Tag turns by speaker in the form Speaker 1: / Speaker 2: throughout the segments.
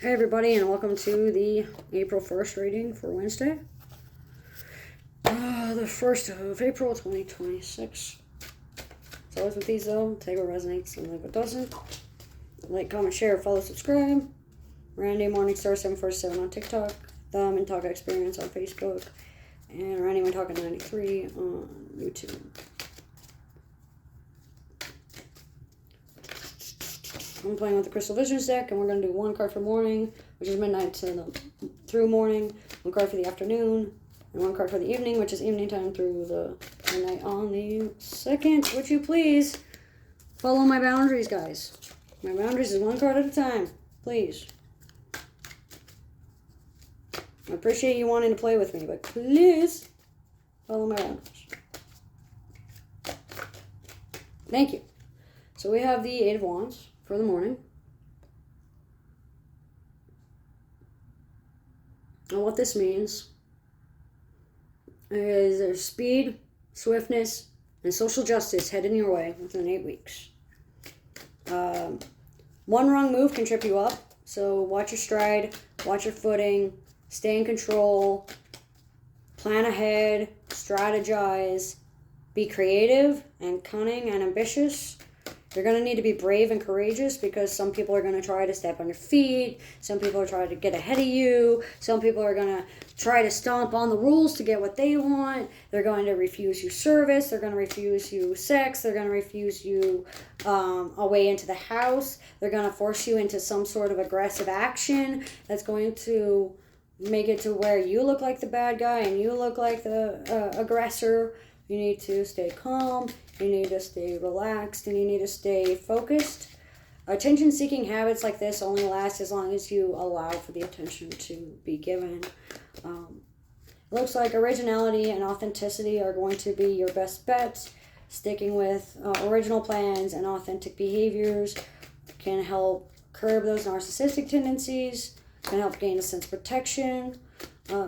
Speaker 1: Hey everybody, and welcome to the April 1st reading for Wednesday. The 1st of April 2026. As always with these though, take what resonates and leave what doesn't. Like, comment, share, follow, subscribe. Randy Morningstar 747 on TikTok. Thumb and Talk Experience on Facebook. And Randy My Talk 93 on YouTube. I'm playing with the Crystal Visions deck, and we're going to do one card for morning, which is midnight through morning, one card for the afternoon, and one card for the evening, which is evening time through the midnight on the 2nd. Would you please follow my boundaries, guys? My boundaries is one card at a time, please. I appreciate you wanting to play with me, but please follow my boundaries. Thank you. So we have the Eight of Wands for the morning. And what this means is there's speed, swiftness, and social justice heading your way within 8 weeks. One wrong move can trip you up, so watch your stride, watch your footing, stay in control, plan ahead, strategize, be creative and cunning and ambitious. You're going to need to be brave and courageous because some people are going to try to step on your feet. Some people are trying to get ahead of you. Some people are going to try to stomp on the rules to get what they want. They're going to refuse you service. They're going to refuse you sex. They're going to refuse you a way into the house. They're going to force you into some sort of aggressive action that's going to make it to where you look like the bad guy and you look like the aggressor. You need to stay calm, you need to stay relaxed, and you need to stay focused. Attention-seeking habits like this only last as long as you allow for the attention to be given. It looks like originality and authenticity are going to be your best bets. Sticking with original plans and authentic behaviors can help curb those narcissistic tendencies, can help gain a sense of protection.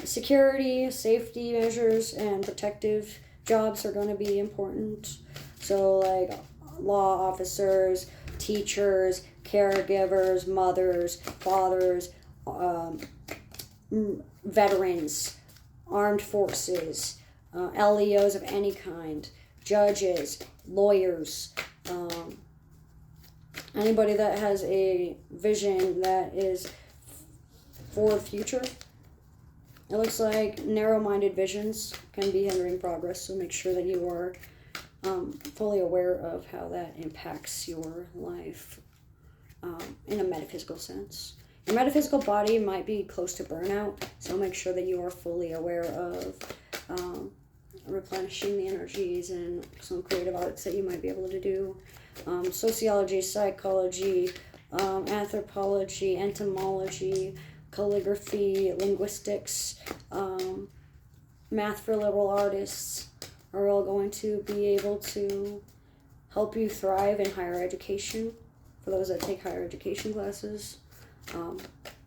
Speaker 1: Security, safety measures, and protective jobs are going to be important. So like law officers, teachers, caregivers, mothers, fathers, veterans, armed forces, LEOs of any kind, judges, lawyers, anybody that has a vision that is for the future. It looks like narrow-minded visions can be hindering progress, so make sure that you are fully aware of how that impacts your life in a metaphysical sense. Your metaphysical body might be close to burnout, so make sure that you are fully aware of replenishing the energies and some creative arts that you might be able to do. Sociology, psychology, anthropology, entomology, calligraphy, linguistics, math for liberal artists are all going to be able to help you thrive in higher education for those that take higher education classes.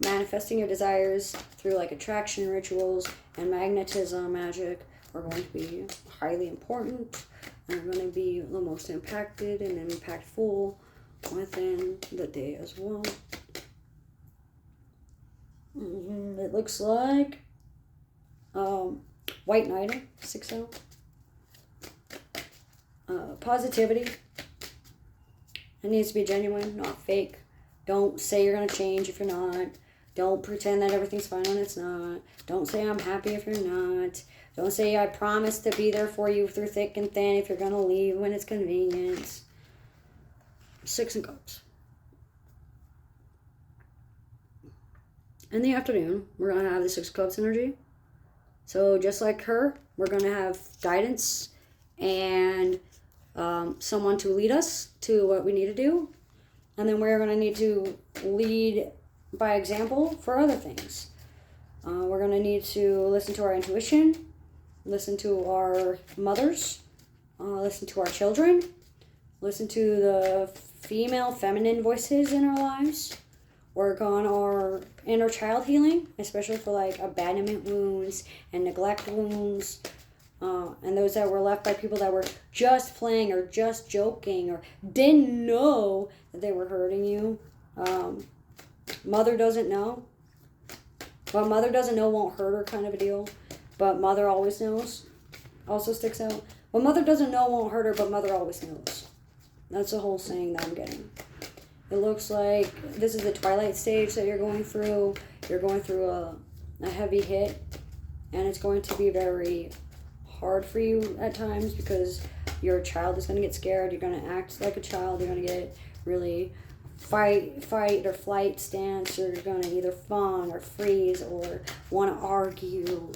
Speaker 1: Manifesting your desires through like attraction rituals and magnetism magic are going to be highly important and are going to be the most impacted and impactful within the day as well. It looks like White Knight, 6-0. Positivity. It needs to be genuine, not fake. Don't say you're going to change if you're not. Don't pretend that everything's fine when it's not. Don't say I'm happy if you're not. Don't say I promise to be there for you through thick and thin if you're going to leave when it's convenient. 6 of Cups. In the afternoon, we're going to have the 6 of Cups energy. So just like her, we're going to have guidance and someone to lead us to what we need to do. And then we're going to need to lead by example for other things. We're going to need to listen to our intuition, listen to our mothers, listen to our children, listen to the female feminine voices in our lives, work on our inner child healing, especially for like abandonment wounds and neglect wounds, and those that were left by people that were just playing or just joking or didn't know that they were hurting you. Mother doesn't know. What mother doesn't know won't hurt her kind of a deal. But mother always knows. Also sticks out. What mother doesn't know won't hurt her, but mother always knows. That's the whole saying that I'm getting. It looks like this is the twilight stage that you're going through. You're going through a heavy hit. And it's going to be very hard for you at times because your child is going to get scared. You're going to act like a child. You're going to get really fight or flight stance. You're going to either fawn or freeze or want to argue.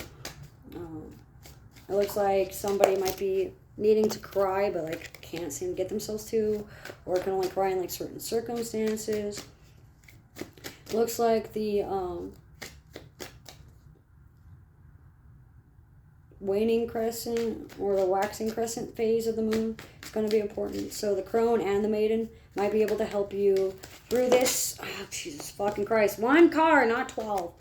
Speaker 1: It looks like somebody might be needing to cry but like can't seem to get themselves to, or can only cry in like certain circumstances. It looks like the waning crescent or the waxing crescent phase of the moon is going to be important. So the crone and the maiden might be able to help you through this. Oh, Jesus fucking Christ. 1 card, not 12.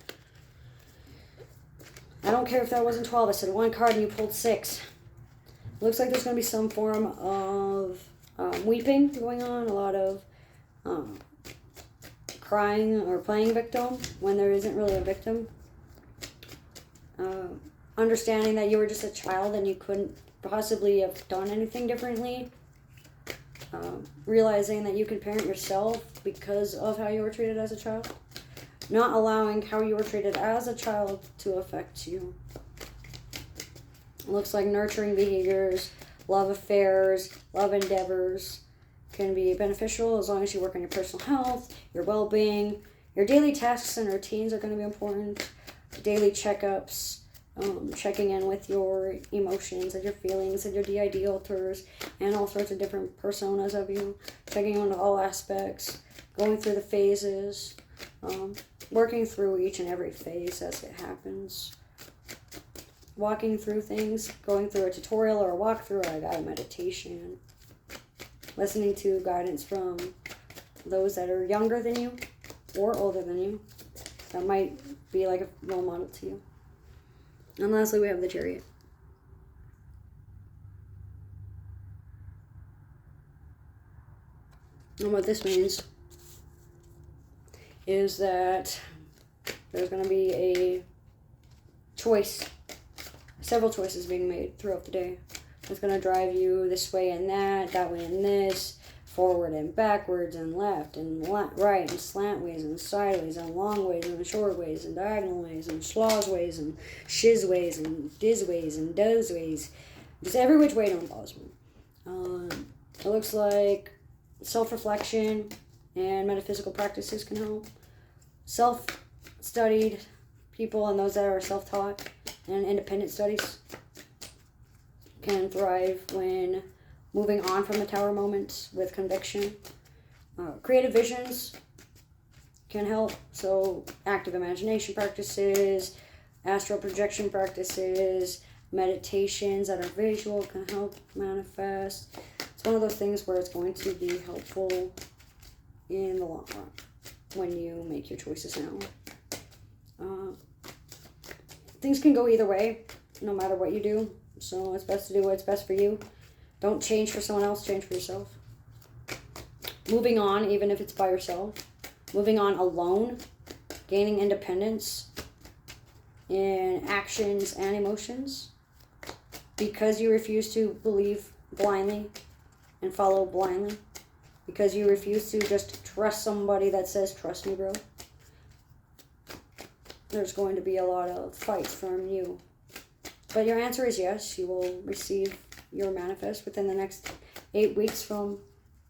Speaker 1: I don't care if that wasn't 12. I said 1 card and you pulled 6. Looks like there's going to be some form of weeping going on. A lot of crying or playing victim when there isn't really a victim. Understanding that you were just a child and you couldn't possibly have done anything differently. Realizing that you can parent yourself because of how you were treated as a child. Not allowing how you were treated as a child to affect you. It looks like nurturing behaviors, love affairs, love endeavors can be beneficial as long as you work on your personal health, your well-being. Your daily tasks and routines are going to be important. Daily checkups. Checking in with your emotions and your feelings and your DID alters and all sorts of different personas of you. Checking on all aspects. Going through the phases. Working through each and every phase as it happens. Walking through things. Going through a tutorial or a walkthrough or a guided meditation. Listening to guidance from those that are younger than you or older than you. That might be like a role model to you. And lastly, we have the Chariot. And what this means is that there's going to be a choice, several choices being made throughout the day. It's going to drive you this way and that way and this, forward and backwards and left and right and slant ways and sideways and long ways and short ways and diagonal ways and sloz ways and shiz ways and diz ways and doze ways. Just every which way known possible. It looks like self-reflection and metaphysical practices can help. Self-studied people and those that are self-taught and independent studies can thrive when moving on from the tower moments with conviction. Creative visions can help. So active imagination practices, astral projection practices, meditations that are visual can help manifest. It's one of those things where it's going to be helpful in the long run when you make your choices now. Things can go either way, no matter what you do. So it's best to do what's best for you. Don't change for someone else, change for yourself. Moving on, even if it's by yourself. Moving on alone. Gaining independence in actions and emotions. Because you refuse to believe blindly and follow blindly. Because you refuse to just trust somebody that says, trust me, bro. There's going to be a lot of fights from you. But your answer is yes, you will receive your manifest within the next 8 weeks from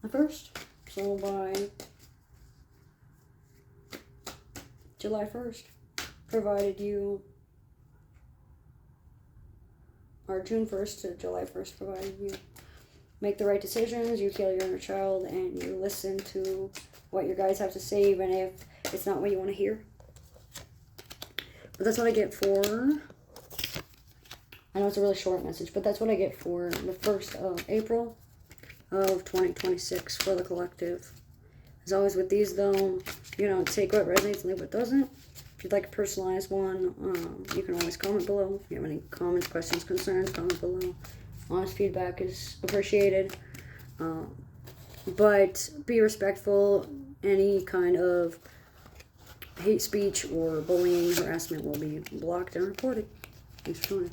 Speaker 1: the 1st. So by July 1st, provided you, or June 1st to July 1st, provided you make the right decisions, you heal your inner child, and you listen to what your guides have to say, even if it's not what you want to hear. But that's what I get for... I know it's a really short message, but that's what I get for the 1st of April of 2026 for the collective. As always with these, though, you know, take what resonates and leave what doesn't. If you'd like a personalized one, you can always comment below. If you have any comments, questions, concerns, comment below. Honest feedback is appreciated. But be respectful. Any kind of hate speech or bullying, harassment will be blocked and reported. Thanks for joining.